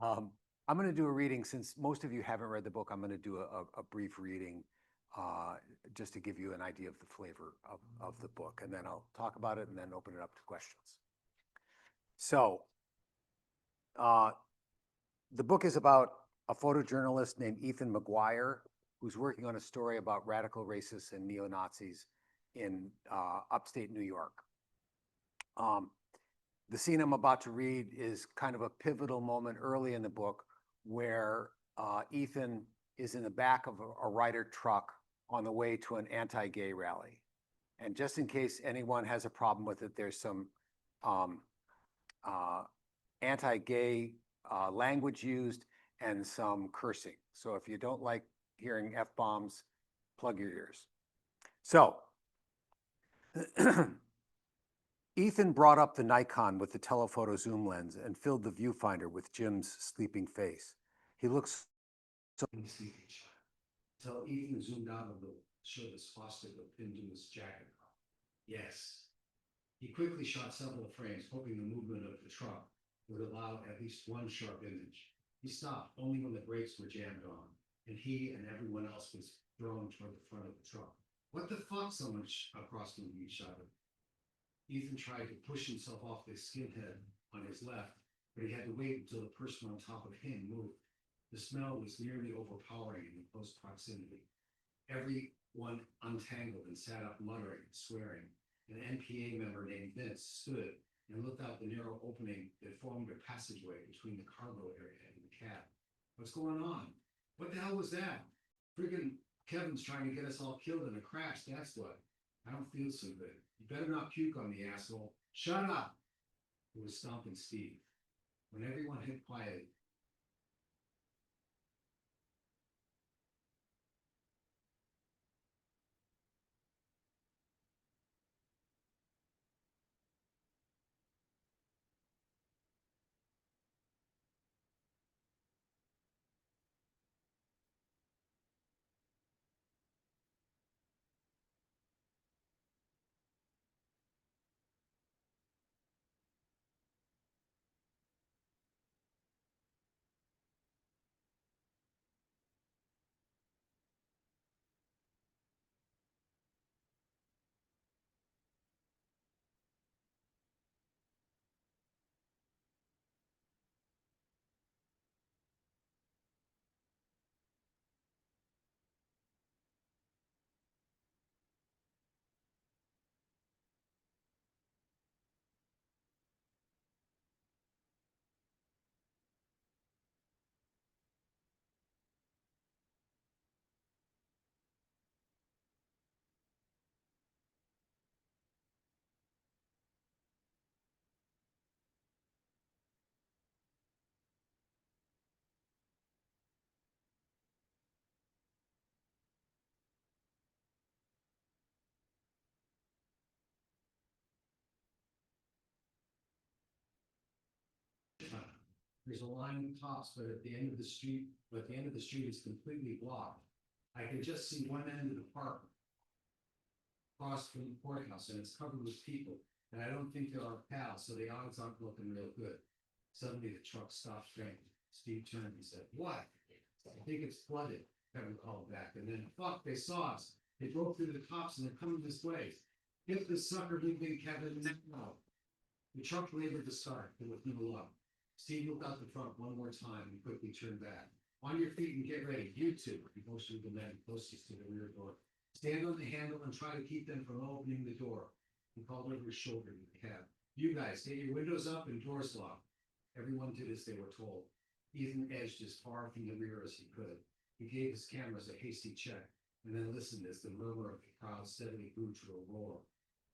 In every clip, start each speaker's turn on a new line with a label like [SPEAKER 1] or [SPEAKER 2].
[SPEAKER 1] Um, I'm going to do a reading since most of you haven't read the book. I'm going to do a brief reading uh, just to give you an idea of the flavor of the book, and then I'll talk about it and then open it up to questions. So uh, the book is about a photojournalist named Ethan McGuire who's working on a story about radical racists and neo-Nazis in upstate New York. The scene I'm about to read is kind of a pivotal moment early in the book where Ethan is in the back of a Ryder truck on the way to an anti-gay rally. And just in case anyone has a problem with it, there's some uh, anti-gay language used and some cursing. So if you don't like hearing F-bombs, plug your ears. So Ethan brought up the Nikon with the telephoto zoom lens and filled the viewfinder with Jim's sleeping face. He looks so sleeping until Ethan zoomed out a little to show the swastika pinned to his jacket. Yes. He quickly shot several frames, hoping the movement of the truck would allow at least one sharp image. He stopped only when the brakes were jammed on, and he and everyone else was thrown toward the front of the truck. What the fuck? Someone across from me shouted. Ethan tried to push himself off the skinhead on his left, but he had to wait until the person on top of him moved. The smell was nearly overpowering in the close proximity. Everyone untangled and sat up muttering and swearing. An NPA member named Vince stood and looked out the narrow opening that formed a passageway between the cargo area and the cab. What's going on? What the hell was that? Friggin' Kevin's trying to get us all killed in a crash, that's what. I don't feel so good. You better not puke on me, asshole. Shut up! It was Stompin' Steve. When everyone had quieted, there's a line that tops, but at the end of the street, is completely blocked. I can just see one end of the park across from the courthouse, and it's covered with people. And I don't think they're our pals, so the odds aren't looking real good. Suddenly the truck stopped straight. Steve turned and said, "What?" "I think it's flooded," Kevin called back. And then, "Fuck, they saw us. They broke through the cops and they're coming this way. Get this sucker moving, Kevin." No. The truck labored to start, but with no luck. Steve looked out the front one more time and quickly turned back. "On your feet and get ready, you two," he motioned the men closest to the rear door. "Stand on the handle and try to keep them from opening the door." He called over his shoulder to the cab. "You guys, get your windows up and doors locked." Everyone did as they were told. Ethan edged as far from the rear as he could. He gave his cameras a hasty check and then listened as the murmur of the crowd steadily grew to a roar.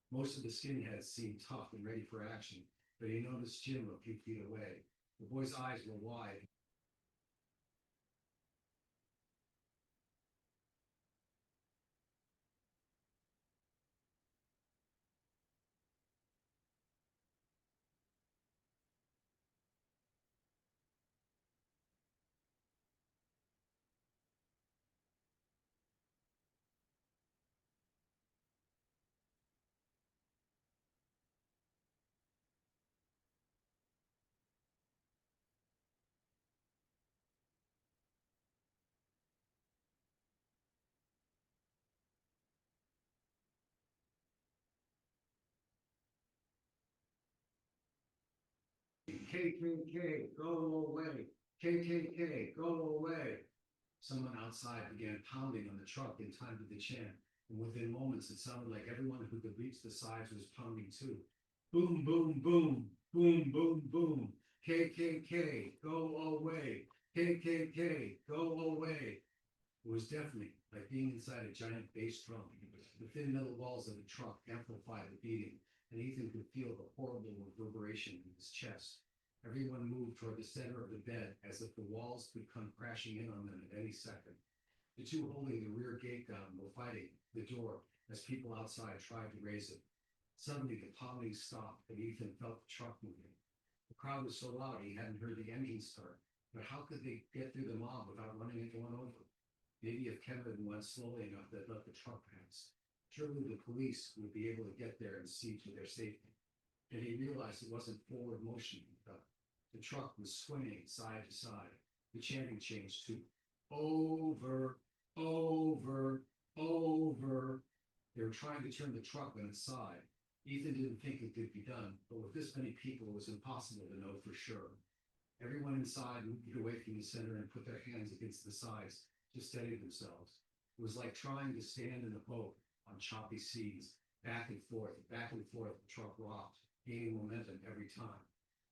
[SPEAKER 1] Most of the skinheads seemed tough and ready for action, but he noticed Jim a few feet away. The boy's eyes were wide. KKK, go away. KKK, go away. Someone outside began pounding on the truck in time to the chant, and within moments it sounded like everyone who could reach the sides was pounding too. Boom, boom, boom, boom, boom, boom. KKK, go away. KKK, go away. It was deafening, like being inside a giant bass drum. The thin metal walls of the truck amplified the beating, and Ethan could feel the horrible reverberation in his chest. Everyone moved toward the center of the bed as if the walls could come crashing in on them at any second. The two holding the rear gate down were fighting the door as people outside tried to raise it. Suddenly, the pounding stopped, and Ethan felt the truck moving. The crowd was so loud he hadn't heard the engine start, but how could they get through the mob without running into one over? Maybe if Kevin went slowly enough, they'd let the truck pass. Surely the police would be able to get there and see to their safety. And he realized it wasn't forward motion he felt. The truck was swinging side to side. The chanting changed to over, over, over. They were trying to turn the truck on its side. Ethan didn't think it could be done, but with this many people, it was impossible to know for sure. Everyone inside moved away from the center and put their hands against the sides to steady themselves. It was like trying to stand in a boat on choppy seas, back and forth, the truck rocked, gaining momentum every time.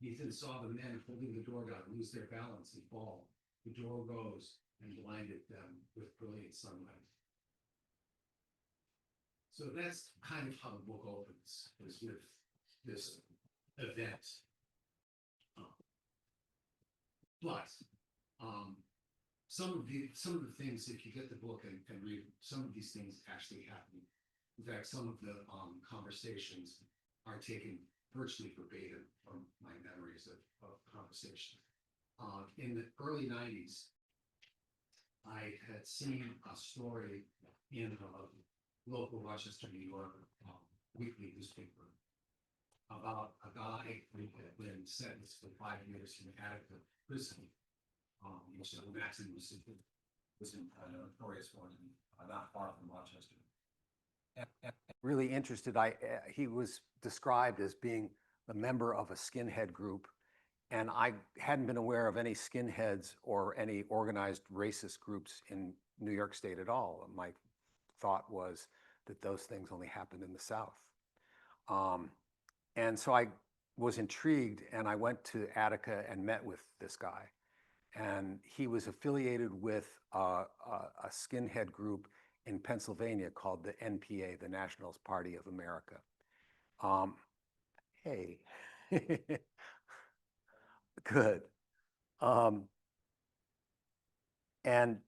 [SPEAKER 1] Ethan saw the men holding the door down lose their balance and fall. The door rose and blinded them with brilliant sunlight. So that's kind of how the book opens, is with this event. But some of the things, if you get the book and read, some of these things actually happen. In fact, some of the conversations are taken virtually verbatim from my memories of conversation. In the early 90s, I had seen a story in a local Rochester, New York weekly newspaper about a guy who had been sentenced for 5 years in Attica prison, which the maximum was in a notorious one, not far from Rochester. And really interested, he was described as being a member of a skinhead group, and I hadn't been aware of any skinheads or any organized racist groups in New York State at all. My thought was that those things only happened in the South. And so I was intrigued, and I went to Attica and met with this guy. And he was affiliated with a skinhead group in Pennsylvania called the NPA, the Nationalist Party of America. Hey, good. And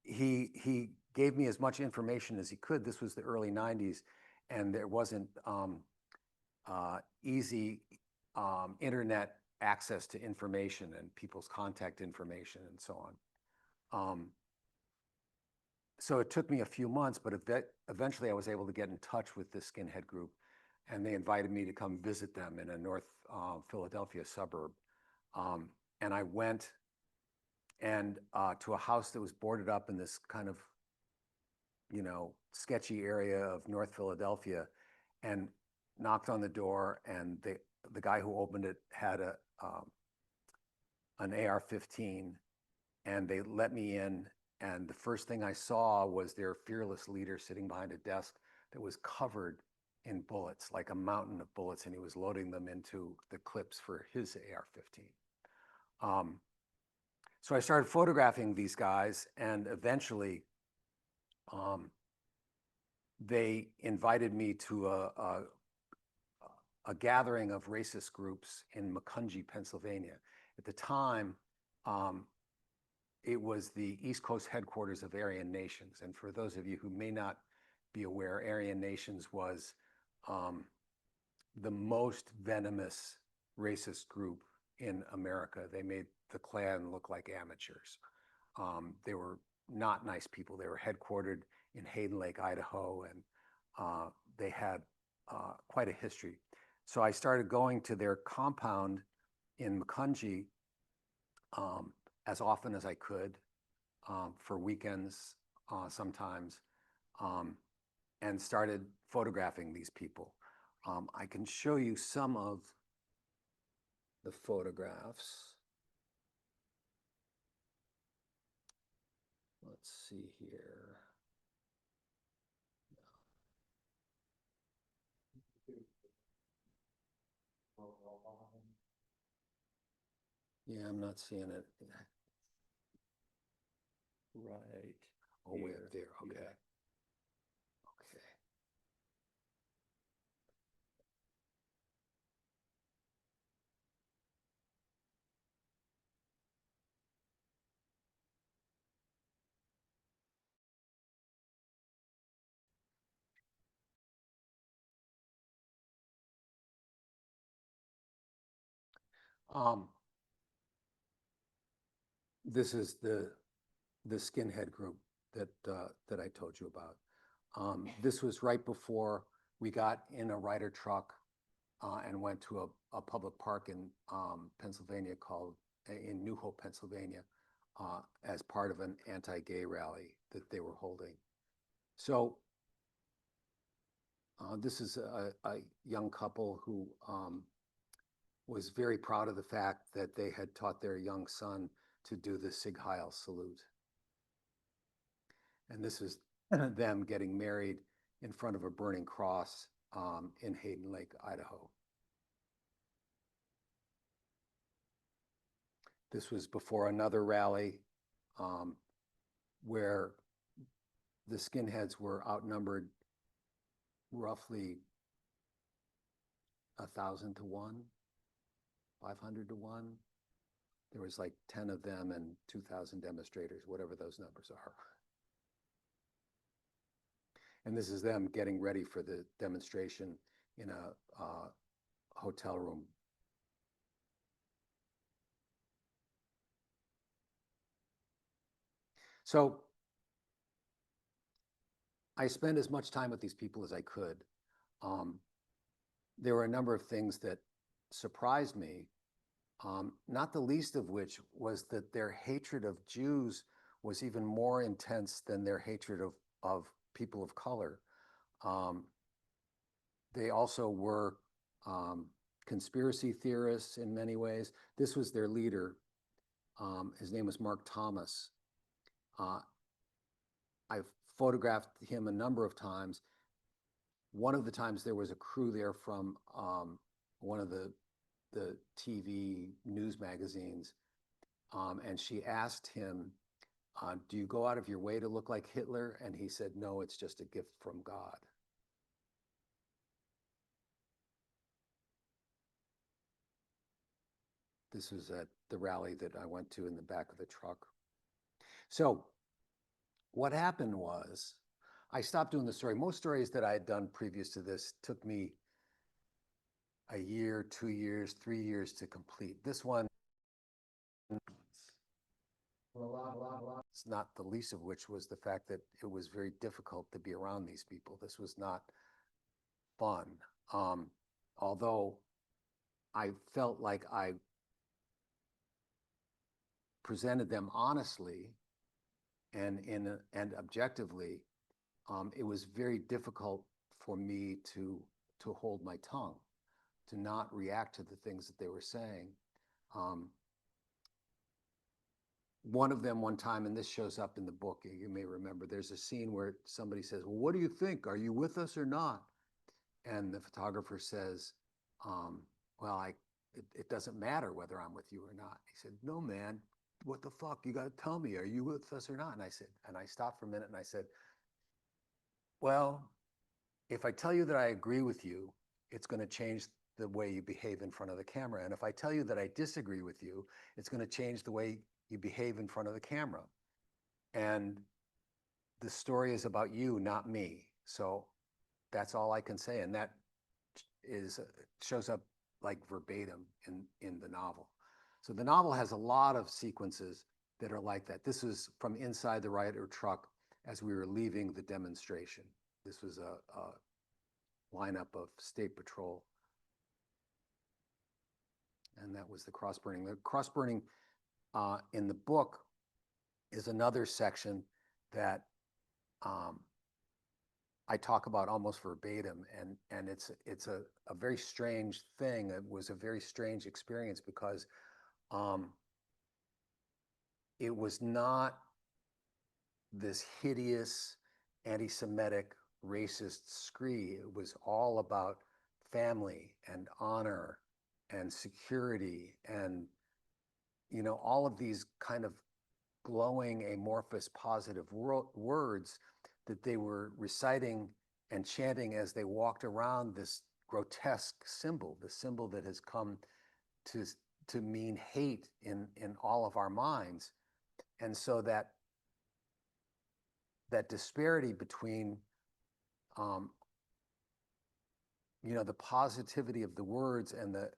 [SPEAKER 1] he gave me as much information as he could. This was the early 90s, and there wasn't easy internet access to information and people's contact information and so on. So it took me a few months, but eventually I was able to get in touch with this skinhead group, and they invited me to come visit them in a North Philadelphia suburb. And I went and to a house that was boarded up in this kind of, sketchy area of North Philadelphia, and knocked on the door, and the guy who opened it had an AR-15, and they let me in. And the first thing I saw was their fearless leader sitting behind a desk that was covered in bullets, like a mountain of bullets, and he was loading them into the clips for his AR-15. So I started photographing these guys, and eventually they invited me to a gathering of racist groups in Macungie, Pennsylvania. At the time, it was the East Coast headquarters of Aryan Nations. And for those of you who may not be aware, Aryan Nations was the most venomous racist group in America. They made the Klan look like amateurs. They were not nice people. They were headquartered in Hayden Lake, Idaho, and they had quite a history. So I started going to their compound in Macungie as often as I could, for weekends sometimes, and started photographing these people. I can show you some of the photographs. Let's see here. Yeah, I'm not seeing it.
[SPEAKER 2] Right.
[SPEAKER 1] Oh, way up there. Okay.
[SPEAKER 2] Yeah.
[SPEAKER 1] Okay. This is the skinhead group that that I told you about. This was right before we got in a Ryder truck and went to a public park in Pennsylvania called in New Hope, Pennsylvania, as part of an anti-gay rally that they were holding. So this is a young couple who was very proud of the fact that they had taught their young son to do the Sig Heil salute. And this is them getting married in front of a burning cross in Hayden Lake, Idaho. This was before another rally where the skinheads were outnumbered roughly 1,000 to 1, 500 to 1. There was like 10 of them and 2,000 demonstrators, whatever those numbers are. And this is them getting ready for the demonstration in a hotel room. So I spent as much time with these people as I could. There were a number of things that surprised me, not the least of which was that their hatred of Jews was even more intense than their hatred of people of color. They also were conspiracy theorists in many ways. This was their leader. His name was Mark Thomas. I've photographed him a number of times. One of the times there was a crew there from one of the TV news magazines, and she asked him, do you go out of your way to look like Hitler? And he said, no, it's just a gift from God. This was at the rally that I went to in the back of the truck. So what happened was I stopped doing the story. Most stories that I had done previous to this took me a year, 2 years, 3 years to complete. This one, it's not the least of which was the fact that it was very difficult to be around these people. This was not fun. Although I felt like I presented them honestly and objectively, it was very difficult for me to hold my tongue, to not react to the things that they were saying. One of them one time, and this shows up in the book, you may remember, there's a scene where somebody says, well, what do you think? Are you with us or not? And the photographer says, well, it doesn't matter whether I'm with you or not. He said, no, man, what the fuck? You got to tell me, are you with us or not? And I said, and I stopped for a minute and I said, well, if I tell you that I agree with you, it's going to change the way you behave in front of the camera. And if I tell you that I disagree with you, it's going to change the way you behave in front of the camera. And the story is about you, not me. So that's all I can say. And that shows up like verbatim in the novel. So the novel has a lot of sequences that are like that. This is from inside the Ryder truck as we were leaving the demonstration. This was a lineup of state patrol. And that was the cross burning. The cross burning in the book is another section that I talk about almost verbatim, and it's a very strange thing. It was a very strange experience because um, it was not this hideous anti-Semitic racist scree. It was all about family and honor and security and all of these kind of glowing amorphous positive words that they were reciting and chanting as they walked around this grotesque symbol, the symbol that has come to to mean hate in all of our minds. And so that disparity between um, the positivity of the words and the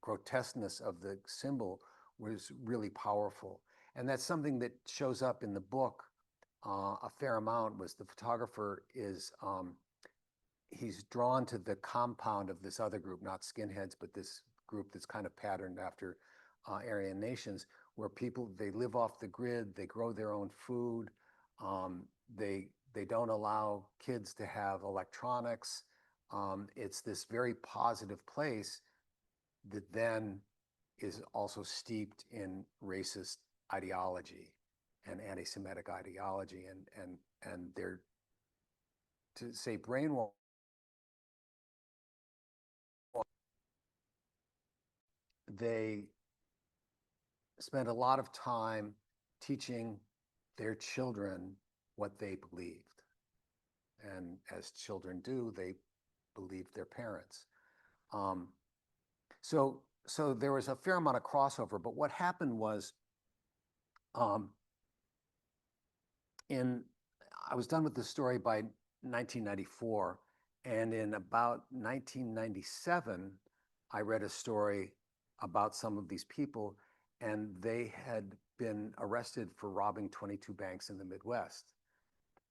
[SPEAKER 1] grotesqueness of the symbol was really powerful. And that's something that shows up in the book a fair amount. Was the photographer is he's drawn to the compound of this other group, not skinheads, but this group that's kind of patterned after Aryan nations, where people, they live off the grid, they grow their own food, um, they don't allow kids to have electronics. It's this very positive place that then is also steeped in racist ideology and anti-Semitic ideology, and they're, to say brainwash, they spend a lot of time teaching their children what they believed. And as children do, they believed their parents. Um, so there was a fair amount of crossover, but what happened was um, in I was done with the story by 1994, and in about 1997, I read a story about some of these people, and they had been arrested for robbing 22 banks in the Midwest.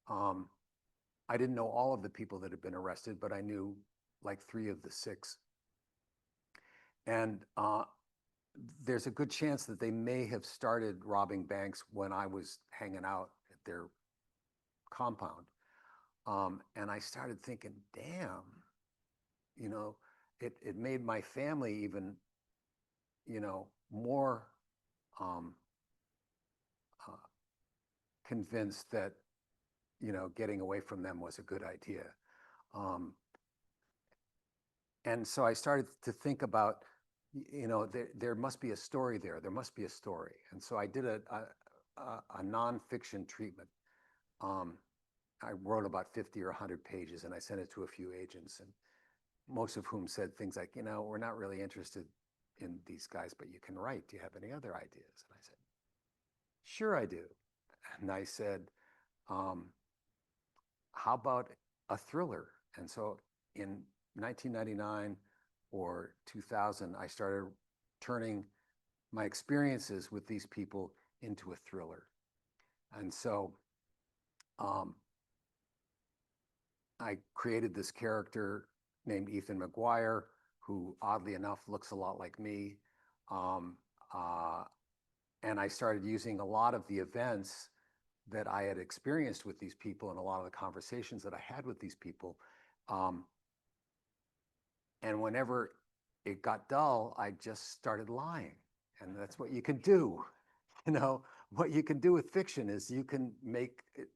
[SPEAKER 1] Um, I didn't know all of the people that had been arrested, but I knew like 3 of the 6. And there's a good chance that they may have started robbing banks when I was hanging out at their compound. And I started thinking, damn, you know, it made my family even, more um, uh, convinced that, getting away from them was a good idea. Um, and so I started to think about, there must be a story there. There must be a story. And so I did a nonfiction treatment. Um, I wrote about 50 or 100 pages, and I sent it to a few agents, and most of whom said things like, we're not really interested in these guys, but you can write. Do you have any other ideas? And I said, sure, I do. And I said, um, how about a thriller? And so in 1999 or 2000, I started turning my experiences with these people into a thriller. And so um, I created this character named Ethan McGuire, who oddly enough looks a lot like me. Um, uh, and I started using a lot of the events that I had experienced with these people and a lot of the conversations that I had with these people. Um, and whenever it got dull, I just started lying. And that's what you can do. What you can do with fiction is you can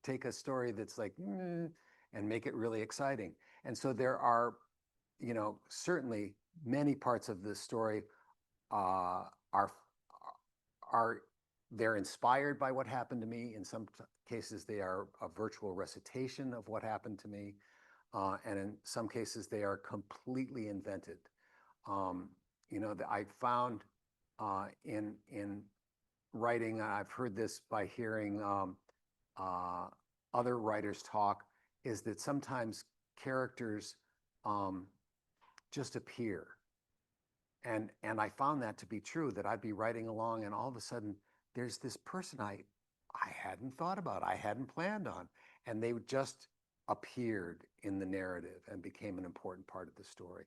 [SPEAKER 1] take a story that's like, and make it really exciting. And so there are, certainly many parts of this story uh, are are they're inspired by what happened to me. In some cases, they are a virtual recitation of what happened to me, and in some cases, they are completely invented. Um, I found in writing, I've heard this by hearing uh, other writers talk, is that sometimes characters um, just appear. And I found that to be true, that I'd be writing along and all of a sudden there's this person I hadn't thought about, I hadn't planned on, and they just appeared in the narrative and became an important part of the story.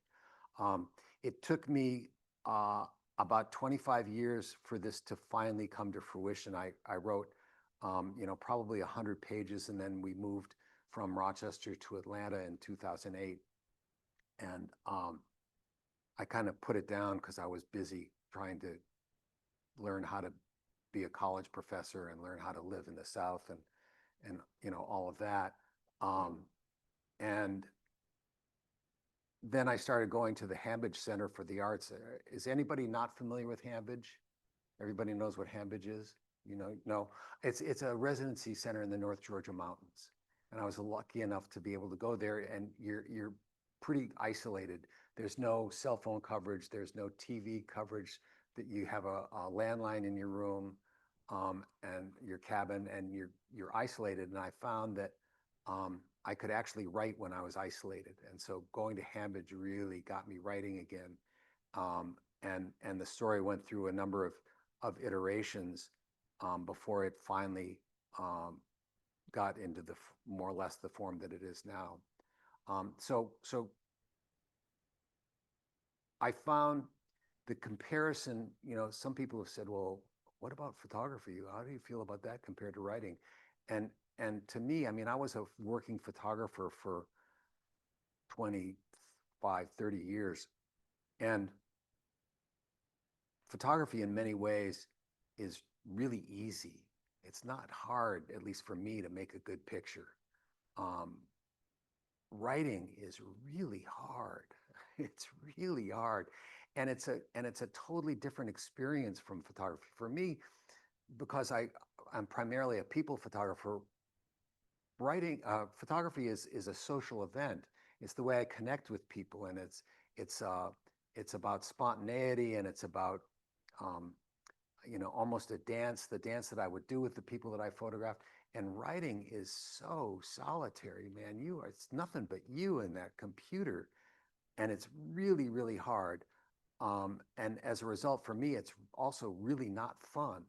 [SPEAKER 1] It took me about 25 years for this to finally come to fruition. I wrote, probably 100 pages, and then we moved from Rochester to Atlanta in 2008. And I kind of put it down because I was busy trying to learn how to be a college professor and learn how to live in the South and all of that. And then I started going to the Hambidge Center for the Arts. Is anybody not familiar with Hambidge? Everybody knows what Hambidge is? No, it's a residency center in the North Georgia mountains. And I was lucky enough to be able to go there, and you're pretty isolated. There's no cell phone coverage. There's no TV coverage. That you have a landline in your room and your cabin, and you're isolated. And I found that I could actually write when I was isolated. And so going to Hambidge really got me writing again. And the story went through a number of iterations before it finally got into the more or less the form that it is now. So I found the comparison, some people have said, well, what about photography? How do you feel about that compared to writing? And to me, I mean, I was a working photographer for 25, 30 years. And photography in many ways is really easy. It's not hard, at least for me, to make a good picture. Writing is really hard. It's really hard. And it's a totally different experience from photography. For me, because I'm primarily a people photographer, photography is a social event. It's the way I connect with people, and it's about spontaneity, and it's about almost a dance, the dance that I would do with the people that I photographed. And writing is so solitary, man. It's nothing but you and that computer, and it's really, really hard. And as a result, for me, it's also really not fun.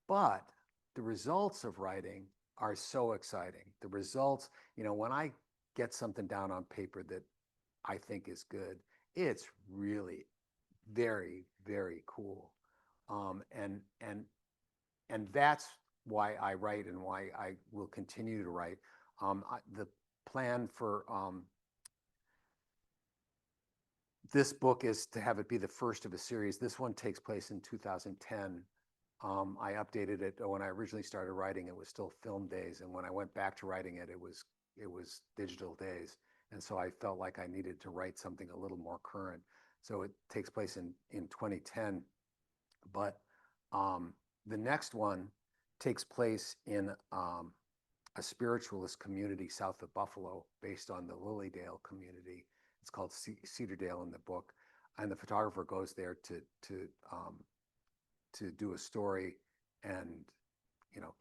[SPEAKER 1] But the results of writing are so exciting. The results, when I get something down on paper that I think is good, it's really very, very cool. And that's why I write and why I will continue to write. The plan for this book is to have it be the first of a series. This one takes place in 2010. I updated it when I originally started writing. It was still film days, and when I went back to writing it, it was digital days. And so I felt like I needed to write something a little more current. So it takes place in 2010. But the next one takes place in a spiritualist community south of Buffalo, based on the Lilydale community. It's called Cedardale in the book, and the photographer goes there to do a story, and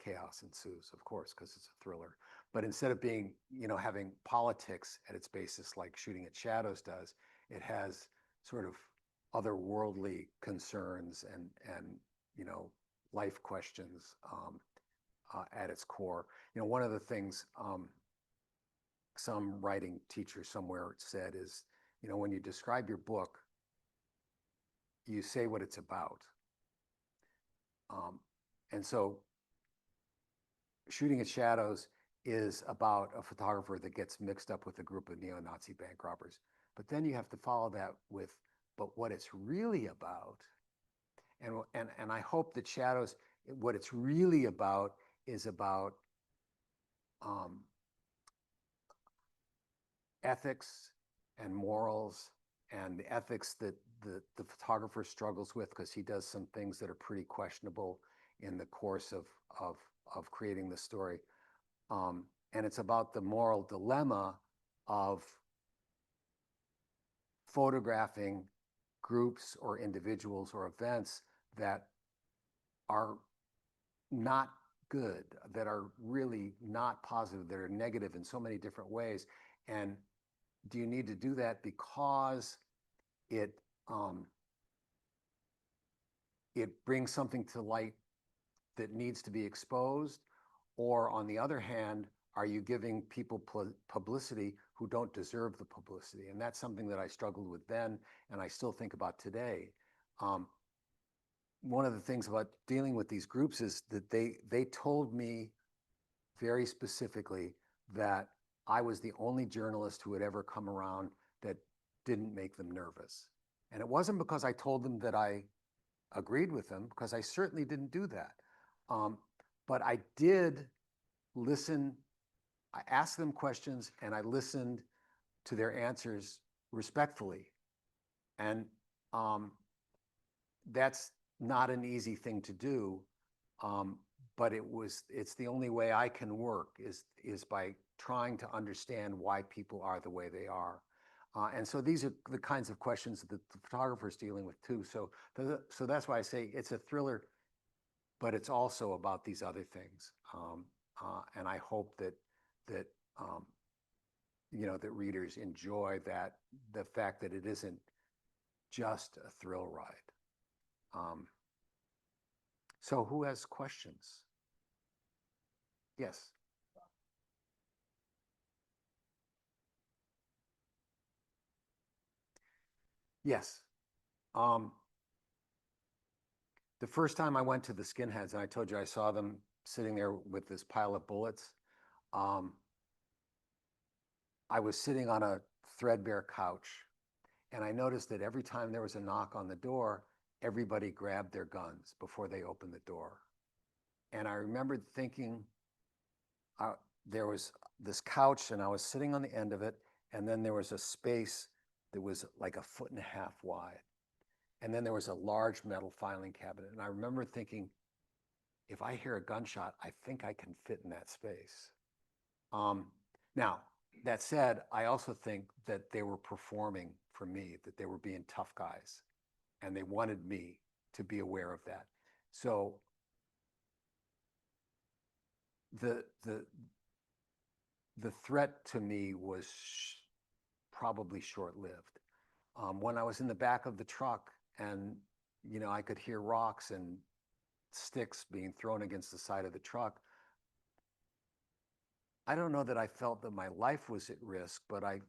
[SPEAKER 1] chaos ensues, of course, because it's a thriller. But instead of being having politics at its basis like Shooting at Shadows does, it has sort of otherworldly concerns and life questions at its core. One of the things some writing teacher somewhere said is, when you describe your book, you say what it's about. And so Shooting at Shadows is about a photographer that gets mixed up with a group of neo-Nazi bank robbers. But then you have to follow that with, but what it's really about, and I hope that Shadows, what it's really about is about ethics and morals, and the ethics that the photographer struggles with, because he does some things that are pretty questionable in the course of creating the story. And it's about the moral dilemma of photographing groups or individuals or events that are not good, that are really not positive, that are negative in so many different ways. And do you need to do that because it brings something to light that needs to be exposed? Or on the other hand, are you giving people publicity who don't deserve the publicity? And that's something that I struggled with then, and I still think about today. One of the things about dealing with these groups is that they told me very specifically, that I was the only journalist who had ever come around that didn't make them nervous. And it wasn't because I told them that I agreed with them, because I certainly didn't do that. But I did listen. I asked them questions and I listened to their answers respectfully. And that's not an easy thing to do. But it's the only way I can work is by trying to understand why people are the way they are. And so these are the kinds of questions that the photographer is dealing with too. So that's why I say it's a thriller, but it's also about these other things. And I hope that that readers enjoy the fact that it isn't just a thrill ride. So who has questions? Yes. Yes. The first time I went to the skinheads, and I told you I saw them sitting there with this pile of bullets, I was sitting on a threadbare couch, and I noticed that every time there was a knock on the door, everybody grabbed their guns before they opened the door. And I remembered thinking, there was this couch, and I was sitting on the end of it, and then there was a space that was like 1.5 feet wide. And then there was a large metal filing cabinet. And I remember thinking, if I hear a gunshot, I think I can fit in that space. Now, that said, I also think that they were performing for me, that they were being tough guys, and they wanted me to be aware of that. So the threat to me was probably short-lived. When I was in the back of the truck and I could hear rocks and sticks being thrown against the side of the truck, I don't know that I felt that my life was at risk, but I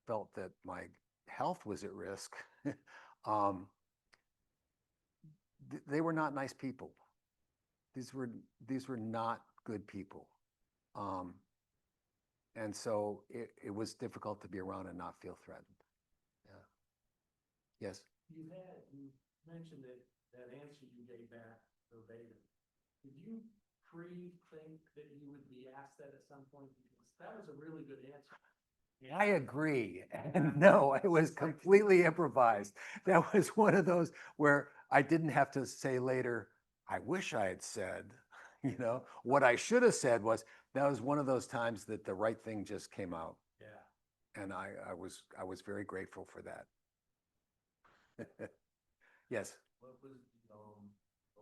[SPEAKER 1] felt that my health was at risk. They were not nice people. These were not good people. And so it was difficult to be around and not feel threatened. Yeah. Yes.
[SPEAKER 2] You mentioned that answer you gave back verbatim. Did you think that you would be asked that at some point? Because that was a really good answer.
[SPEAKER 1] I agree. And no, it was completely improvised. That was one of those where I didn't have to say later, I wish I had said, what I should have said was, that was one of those times that the right thing just came out.
[SPEAKER 2] Yeah.
[SPEAKER 1] And I was very grateful for that. Yes.
[SPEAKER 3] What was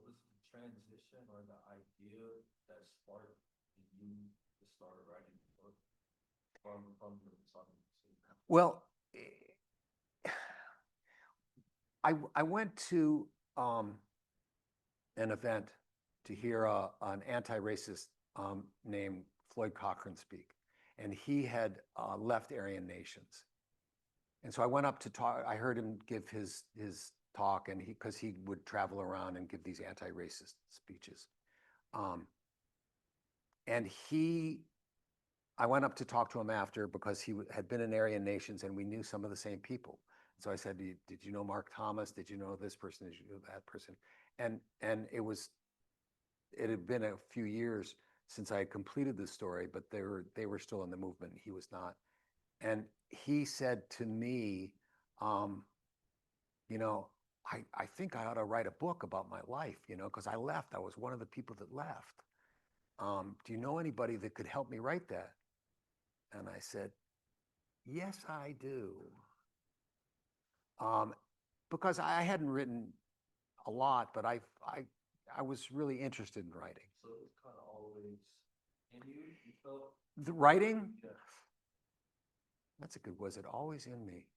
[SPEAKER 3] the transition or the idea that sparked you to start writing the book from the photography?
[SPEAKER 1] Well, I went to an event to hear an anti-racist named Floyd Cochran speak, and he had left Aryan Nations. And so I went up to talk. I heard him give his talk, and because he would travel around and give these anti-racist speeches. And I went up to talk to him after, because he had been in Aryan Nations and we knew some of the same people. So I said, did you know Mark Thomas? Did you know this person? Did you know that person? And it had been a few years since I had completed the story, but they were still in the movement. He was not. And he said to me, I think I ought to write a book about my life, because I left. I was one of the people that left. Do you know anybody that could help me write that? And I said, yes, I do. Because I hadn't written a lot, but I was really interested in writing.
[SPEAKER 3] So it was kind of always in you. You felt
[SPEAKER 1] the writing.
[SPEAKER 3] Yeah.
[SPEAKER 1] That's a good. Was it always in me?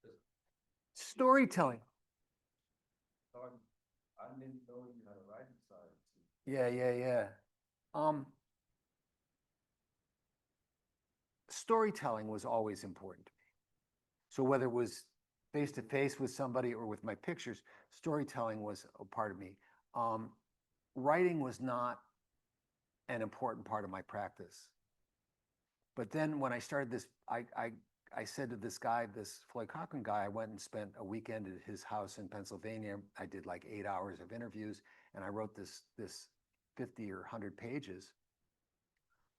[SPEAKER 1] Storytelling.
[SPEAKER 3] I didn't know you had a writing side too.
[SPEAKER 1] Yeah. Storytelling was always important to me. So whether it was face to face with somebody or with my pictures, storytelling was a part of me. Writing was not an important part of my practice. But then when I started this, I said to this guy, this Floyd Cochran guy, I went and spent a weekend at his house in Pennsylvania. I did like 8 hours of interviews, and I wrote this 50 or 100 pages.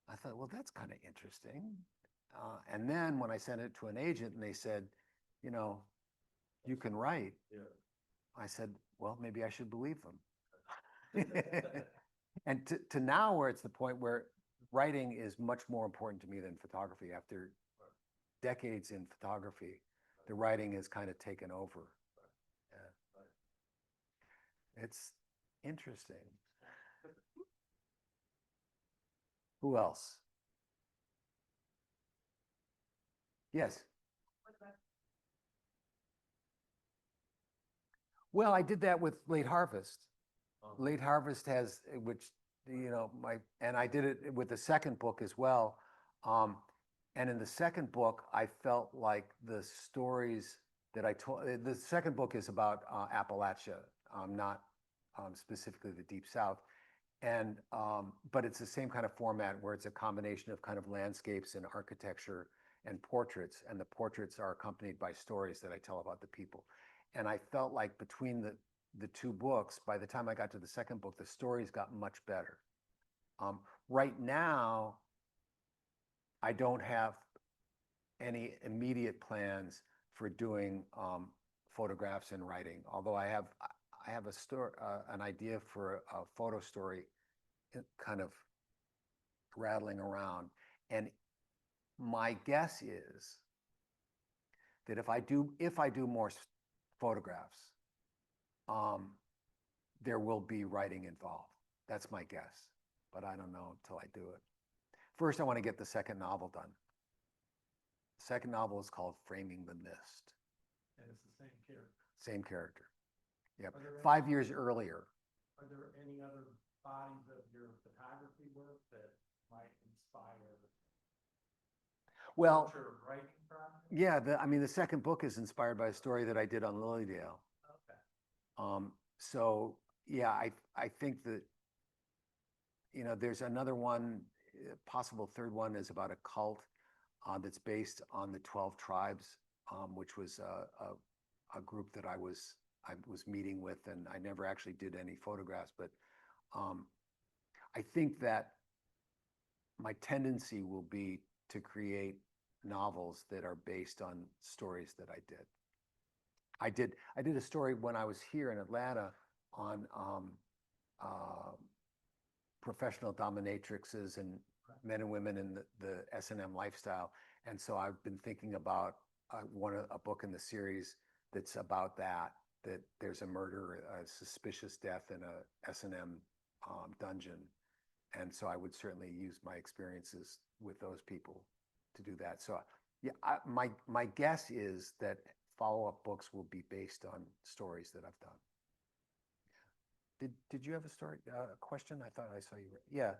[SPEAKER 1] I thought, well, that's kind of interesting. And then when I sent it to an agent and they said, you know, you can write,
[SPEAKER 3] Yeah.
[SPEAKER 1] I said, well, maybe I should believe them. And to now where it's the point where writing is much more important to me than photography. After decades in photography, the writing has kind of taken over. Yeah. It's interesting. Who else? Yes. Well, I did that with Late Harvest. Late Harvest has, which, you know, and I did it with the second book as well. And in the second book, I felt like the stories that I told, the second book is about Appalachia, not specifically the Deep South. And, but it's the same kind of format where it's a combination of kind of landscapes and architecture and portraits. And the portraits are accompanied by stories that I tell about the people. And I felt like between the two books, by the time I got to the second book, the stories got much better. Right now, I don't have any immediate plans for doing photographs and writing, although I have a story, an idea for a photo story kind of rattling around. And my guess is that if I do more photographs, there will be writing involved. That's my guess, but I don't know until I do it. First, I want to get the second novel done. The second novel is called Framing the Mist.
[SPEAKER 2] And it's the same character.
[SPEAKER 1] Same character. Yep.
[SPEAKER 2] Are there
[SPEAKER 1] 5 years earlier.
[SPEAKER 2] Are there any other bodies of your photography work that might inspire
[SPEAKER 1] Well,
[SPEAKER 2] future writing projects?
[SPEAKER 1] yeah, I mean, the second book is inspired by a story that I did on Lilydale.
[SPEAKER 2] Okay.
[SPEAKER 1] So yeah, I think that, you know, there's another one, possible third one is about a cult that's based on the 12 tribes, which was a group that I was meeting with, and I never actually did any photographs, but I think that my tendency will be to create novels that are based on stories that I did. I did a story when I was here in Atlanta on professional dominatrixes and men and women in the S&M lifestyle. And so I've been thinking about a book in the series that's about that there's a murder, a suspicious death in a S&M dungeon. And so I would certainly use my experiences with those people to do that. So yeah, my guess is that follow-up books will be based on stories that I've done. Did you have a story, a question? I thought I saw you. Yeah.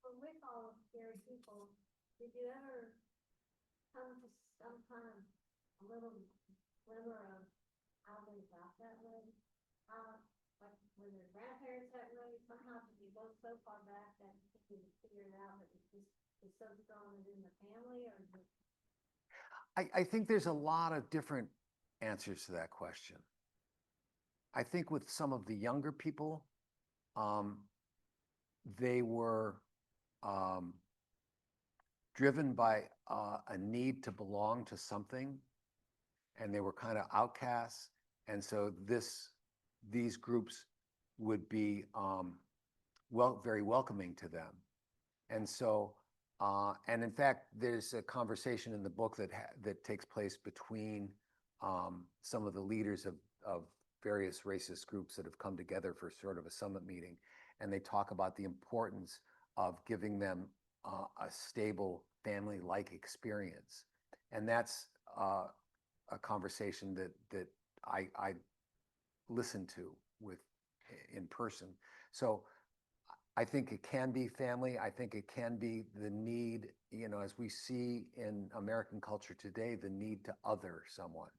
[SPEAKER 4] Well, with all of scary people, did you ever come to some kind of a little glimmer of how they got that way? Like when their grandparents that way, somehow did you go so far back that you figured out that it just is so strong within the family, or just...
[SPEAKER 1] I think there's a lot of different answers to that question. I think with some of the younger people, they were driven by a need to belong to something, and they were kind of outcasts. And so these groups would be very welcoming to them. And so, and in fact, there's a conversation in the book that takes place between some of the leaders of various racist groups that have come together for sort of a summit meeting. And they talk about the importance of giving them a stable family-like experience. And that's a conversation that I listen to in person. So I think it can be family. I think it can be the need, you know, as we see in American culture today, the need to other someone.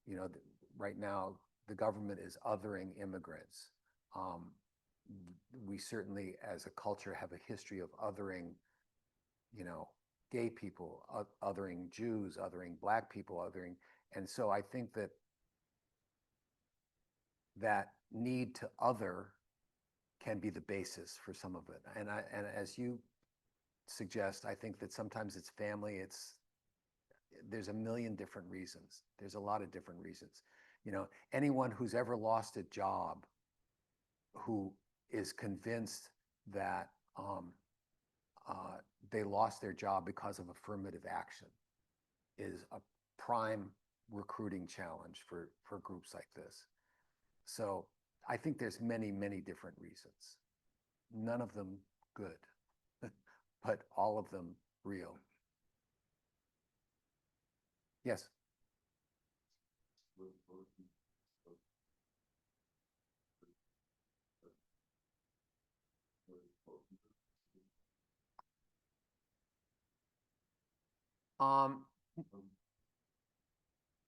[SPEAKER 1] You know, right now, the government is othering immigrants. we certainly, as a culture, have a history of othering, gay people, othering Jews, othering Black people, othering, and so I think that need to other can be the basis for some of it. And as you suggest, I think that sometimes it's family, there's a million different reasons. There's a lot of different reasons. Anyone who's ever lost a job who is convinced that they lost their job because of affirmative action is a prime recruiting challenge for groups like this. So I think there's many, many different reasons. None of them good, but all of them real. Yes.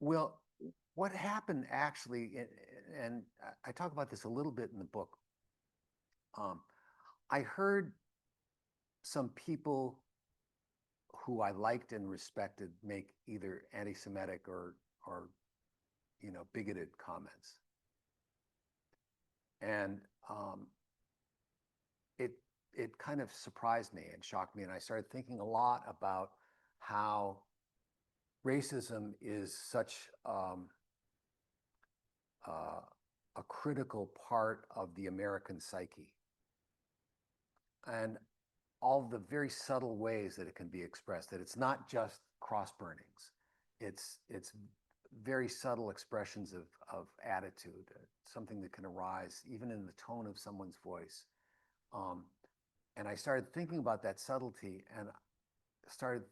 [SPEAKER 1] Well, what happened actually, and I talk about this a little bit in the book. I heard some people who I liked and respected make either anti-Semitic or bigoted comments, and it kind of surprised me and shocked me, and I started thinking a lot about how racism is such a critical part of the American psyche, and all the very subtle ways that it can be expressed, that it's not just cross burnings. It's very subtle expressions of attitude, something that can arise even in the tone of someone's voice. And I started thinking about that subtlety and started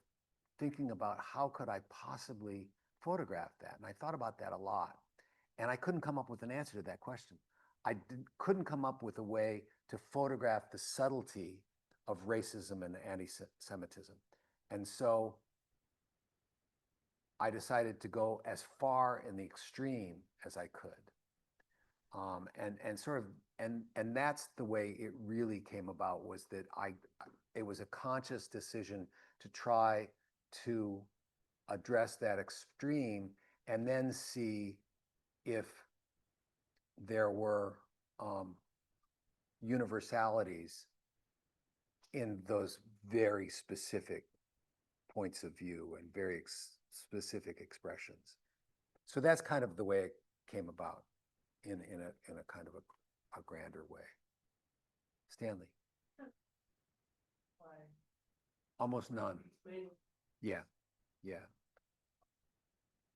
[SPEAKER 1] thinking about how could I possibly photograph that. And I thought about that a lot. And I couldn't come up with an answer to that question. Couldn't come up with a way to photograph the subtlety of racism and anti-Semitism. And so I decided to go as far in the extreme as I could. And that's the way it really came about, was that it was a conscious decision to try to address that extreme and then see if there were universalities in those very specific points of view and very specific expressions. So that's kind of the way it came about in a kind of a grander way. Stanley?
[SPEAKER 2] Why?
[SPEAKER 1] Almost none.
[SPEAKER 2] Mainly
[SPEAKER 1] Yeah, yeah.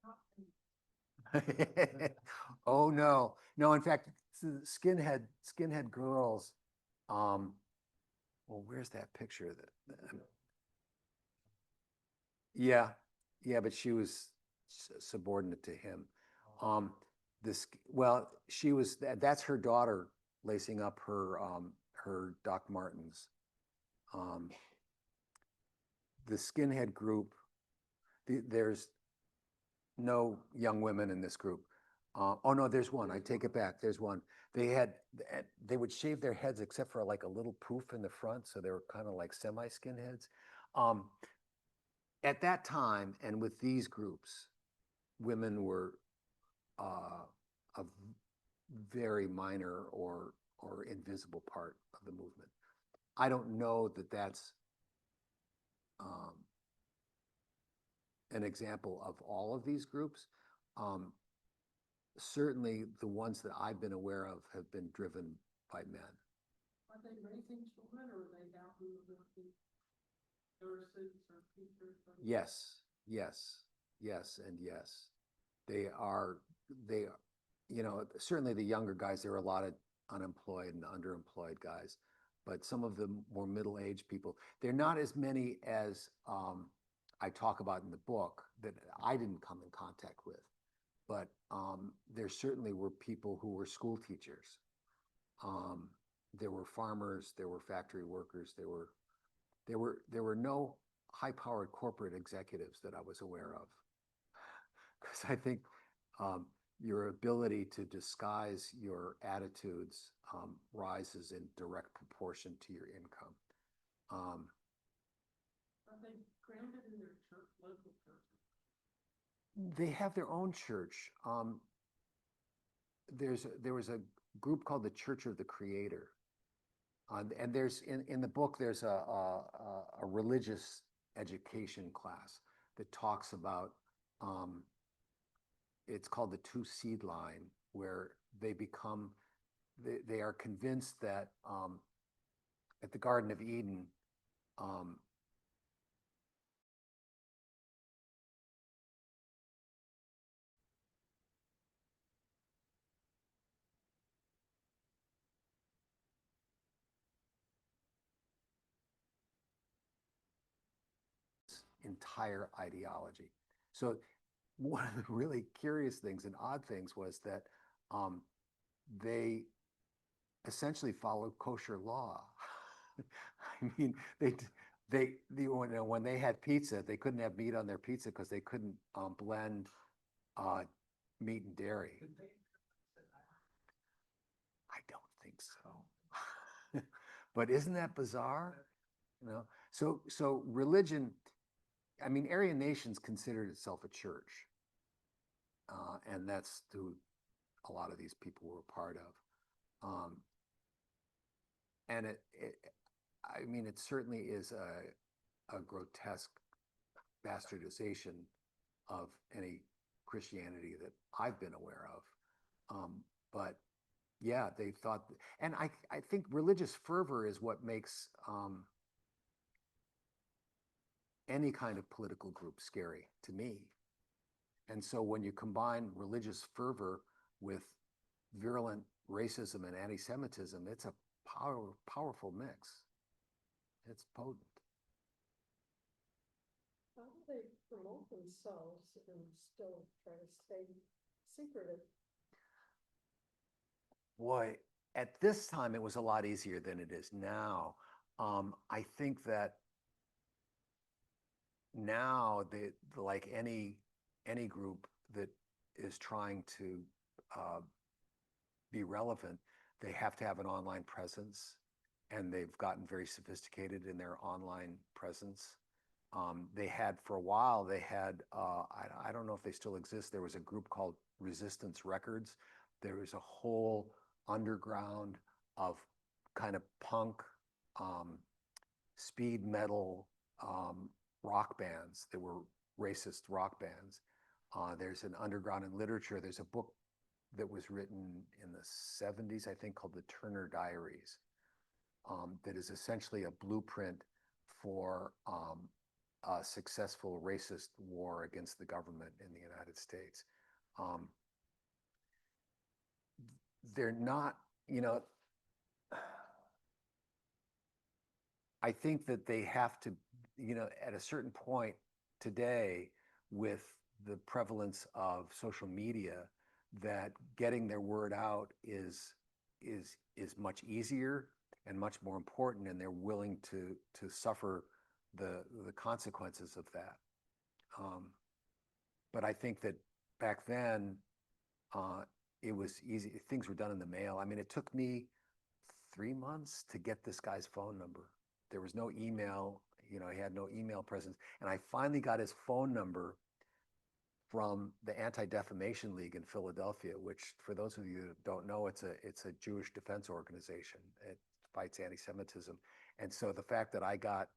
[SPEAKER 2] not
[SPEAKER 1] Oh no, no. In fact, skinhead girls. Well, where's that picture? Yeah, yeah, but she was subordinate to him. She was. That's her daughter lacing up her Doc Martens. The skinhead group. There's no young women in this group. Oh no, there's one. I take it back. There's one. They would shave their heads except for like a little poof in the front, so they were kind of like semi-skinheads. At that time, and with these groups, women were a very minor or invisible part of the movement. I don't know that that's an example of all of these groups. Certainly the ones that I've been aware of have been driven by men.
[SPEAKER 2] Are they raising children, or are they now who are working nurses or teachers?
[SPEAKER 1] Yes, yes, yes, and yes. They are, certainly the younger guys, there are a lot of unemployed and underemployed guys, but some of the more middle-aged people, they're not as many as I talk about in the book that I didn't come in contact with. But there certainly were people who were school teachers. There were farmers, there were factory workers, there were no high-powered corporate executives that I was aware of. Because I think your ability to disguise your attitudes rises in direct proportion to your income.
[SPEAKER 2] Are they grounded in their church, local church?
[SPEAKER 1] They have their own church. There was a group called the Church of the Creator. And there's in the book, there's a religious education class that talks about, it's called the two seed line, where they are convinced that at the Garden of Eden, entire ideology. So one of the really curious things and odd things was that they essentially followed kosher law. I mean, when they had pizza, they couldn't have meat on their pizza because they couldn't blend meat and dairy.
[SPEAKER 2] Did they?
[SPEAKER 1] I don't think so. But isn't that bizarre? You know, so religion, I mean, Aryan Nations considered itself a church. And that's who a lot of these people were a part of. And I mean, it certainly is a grotesque bastardization of any Christianity that I've been aware of. But yeah, they thought, and I think religious fervor is what makes any kind of political group scary to me. And so when you combine religious fervor with virulent racism and anti-Semitism, it's a powerful mix. It's potent.
[SPEAKER 5] How do they promote themselves and still try to stay secretive?
[SPEAKER 1] Boy, at this time, it was a lot easier than it is now. I think that now, like any group that is trying to be relevant, they have to have an online presence, and they've gotten very sophisticated in their online presence. They had, for a while, I don't know if they still exist, there was a group called Resistance Records. There was a whole underground of kind of punk, speed metal, rock bands that were racist rock bands. There's an underground in literature. There's a book that was written in the 70s, I think, called the Turner Diaries, that is essentially a blueprint for a successful racist war against the government in the United States. They're not, I think that they have to, at a certain point today, with the prevalence of social media, that getting their word out is much easier and much more important, and they're willing to suffer the consequences of that. But I think that back then, it was easy. Things were done in the mail. I mean, it took me 3 months to get this guy's phone number. There was no email, he had no email presence. And I finally got his phone number from the Anti-Defamation League in Philadelphia, which, for those of you that don't know, it's a Jewish defense organization. It fights anti-Semitism. And so the fact that I got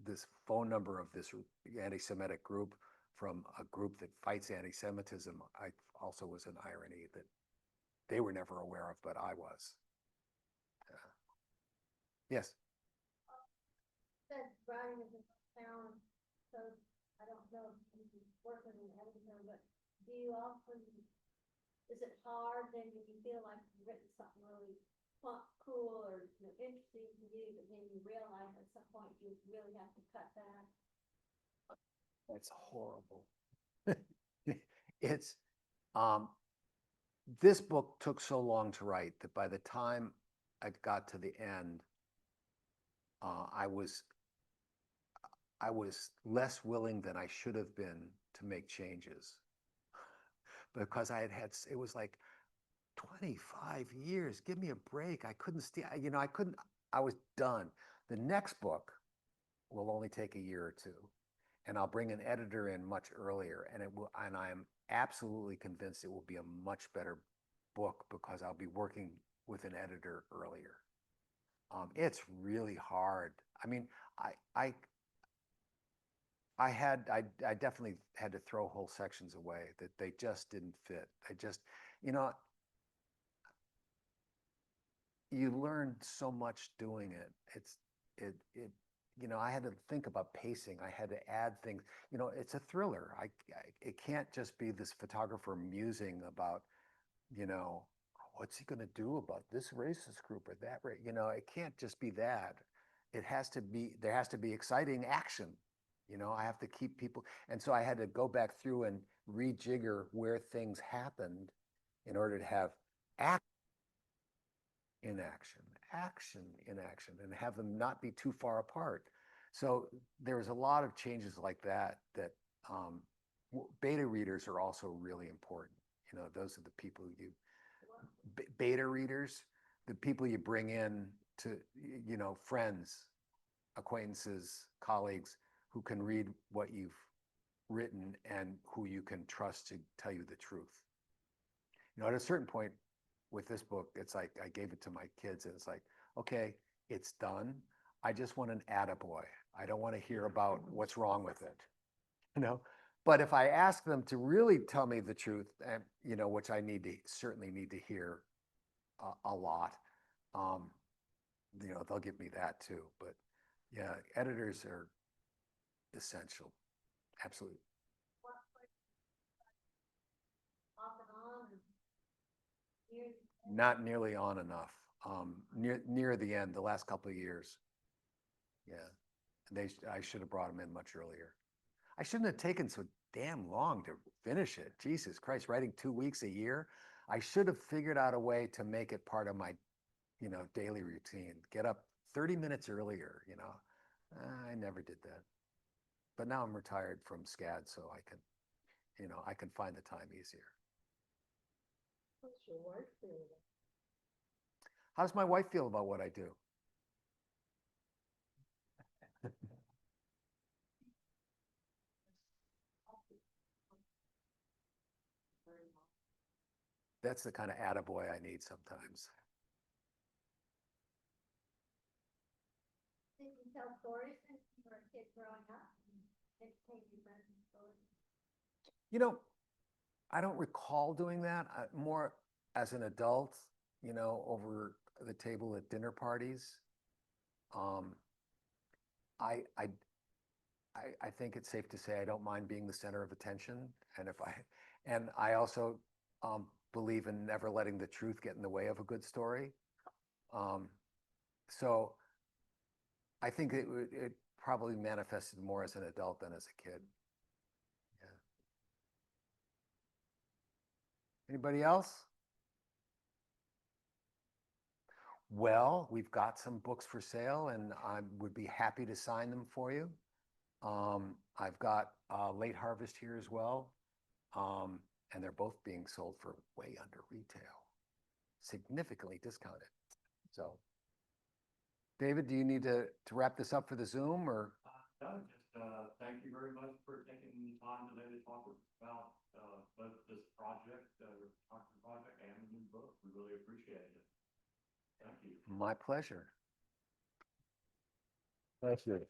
[SPEAKER 1] this phone number of this anti-Semitic group from a group that fights anti-Semitism, I also was an irony that they were never aware of, but I was. Yes.
[SPEAKER 4] Said writing is a challenge, so I don't know if you work as an editor, but do you often, is it hard then when you feel like you've written something really cool or interesting to you, but then you realize at some point you really have to cut back?
[SPEAKER 1] That's horrible. It's this book took so long to write that by the time I got to the end, I was less willing than I should have been to make changes. because it was like 25 years. Give me a break. I couldn't stay, I couldn't, I was done. The next book will only take a year or two, and I'll bring an editor in much earlier, and I am absolutely convinced it will be a much better book because I'll be working with an editor earlier. It's really hard. I mean, I I definitely had to throw whole sections away that they just didn't fit. I just, you know, you learn so much doing it. I had to think about pacing. I had to add things. It's a thriller. It can't just be this photographer musing about, you know, what's he going to do about this racist group or that race? It can't just be that. There has to be exciting action. I have to keep people. And so I had to go back through and rejigger where things happened in order to have action in action in action, and have them not be too far apart. So there's a lot of changes like that beta readers are also really important. Those are the people beta readers, the people you bring in to, friends, acquaintances, colleagues who can read what you've written and who you can trust to tell you the truth. At a certain point with this book, it's like I gave it to my kids and it's like, okay, it's done. I just want an attaboy. I don't want to hear about what's wrong with it. But if I ask them to really tell me the truth, and which I certainly need to hear a lot, they'll give me that too. But yeah, editors are essential. Absolutely.
[SPEAKER 4] Off and on, years.
[SPEAKER 1] Not nearly on enough. Near the end, the last couple of years. Yeah, I should have brought them in much earlier. I shouldn't have taken so damn long to finish it. Jesus Christ, writing 2 weeks a year. I should have figured out a way to make it part of my, daily routine. Get up 30 minutes earlier. I never did that. But now I'm retired from SCAD, so I can find the time easier.
[SPEAKER 5] What's your wife feel about it?
[SPEAKER 1] How does my wife feel about what I do? That's the kind of attaboy I need sometimes.
[SPEAKER 4] Did you tell stories since you were a kid growing up? Entertain your friends with stories?
[SPEAKER 1] I don't recall doing that. More as an adult, over the table at dinner parties. I think it's safe to say I don't mind being the center of attention, and I also believe in never letting the truth get in the way of a good story. So I think it probably manifested more as an adult than as a kid. Yeah. Anybody else? Well, we've got some books for sale, and I would be happy to sign them for you. I've got Late Harvest here as well, and they're both being sold for way under retail, significantly discounted. So, David, do you need to wrap this up for the Zoom, or?
[SPEAKER 6] No, just thank you very much for taking the time today to talk about both this project, and the new book. We really appreciate it. Thank you.
[SPEAKER 1] My pleasure.
[SPEAKER 3] Thank you.